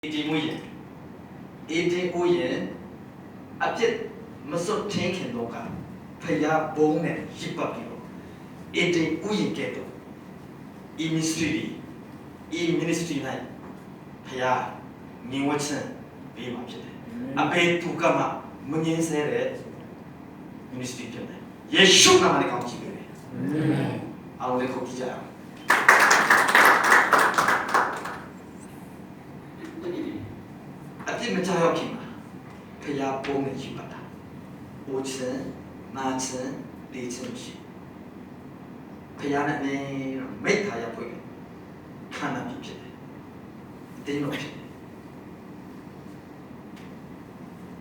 18 18 အပြစ်မစွတ်ထင်းခင်တော့ကဖယားဘုံနဲ့ရစ်ပတ်ပြီးတော့18ဥယျာဉ်ကဲ့သို့ဤ ministry ၌ဖယားမြင်ဝတ်ခြင်းပေးမှာဖြစ်တယ်အဘယ်သူကမှမငင်းဆဲတဲ့ ministry ဖြစ်တယ်ယေရှုနာမနဲ့ကောင်းချီးပေးတယ်အားလုံးလည်းခုတ်ကြည့်ကြအောင်အပြစ်မကြောက်ခင်မှာဖယားဘုံနဲ့ရစ်ပတ်တာအိုခြင်းနာခြင်းဒေခြင်းရှိဖယားနဲ့နေမိတ်ထားရဖွင့်ခန္ဓာဖြစ်တယ်အတင်းတော်ဖြစ်တယ်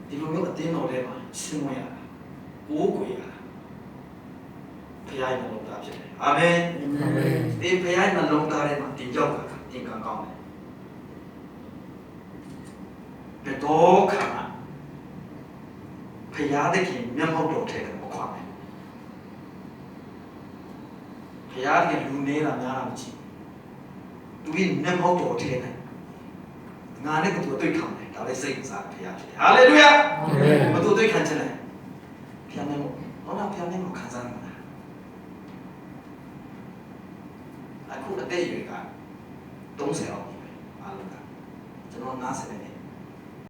ဒီလိုမျိုးအတင်းတော်ထဲမှာရှင်းဝင်ရတာကိုးကွယ်ရတာဖယားရဲ့နှလုံးသားဖြစ်တယ်အာမင်အာမင်ဒီဖယားရဲ့နှလုံးသားထဲမှာတင်ကြောက်တာတင်ကံကောင်းတယ်ဘယ်တော့ခါမှဖယားသခင်မျက်မှောက်တော်ထဲကမခွာနိုင်ဖယားသခင်လူနေတာများတာမကြည့်သူရဲ့မျက်မှောက်တော်ထဲနဲ့ငါနဲ့သူတွေ့ခံတယ်ဒါလည်းစိတ်စားဖယားဖြစ်တယ်ဟာလေလုယာအာမင်မသူတွေ့ခံခြင်းလဲဖယားနဲ့ဟောတာဖယားနဲ့ခံစားနေတာအခုအသက်အရွယ်က30အောင်ပြီပဲအားလုံးကကျွန်တော်90နဲ့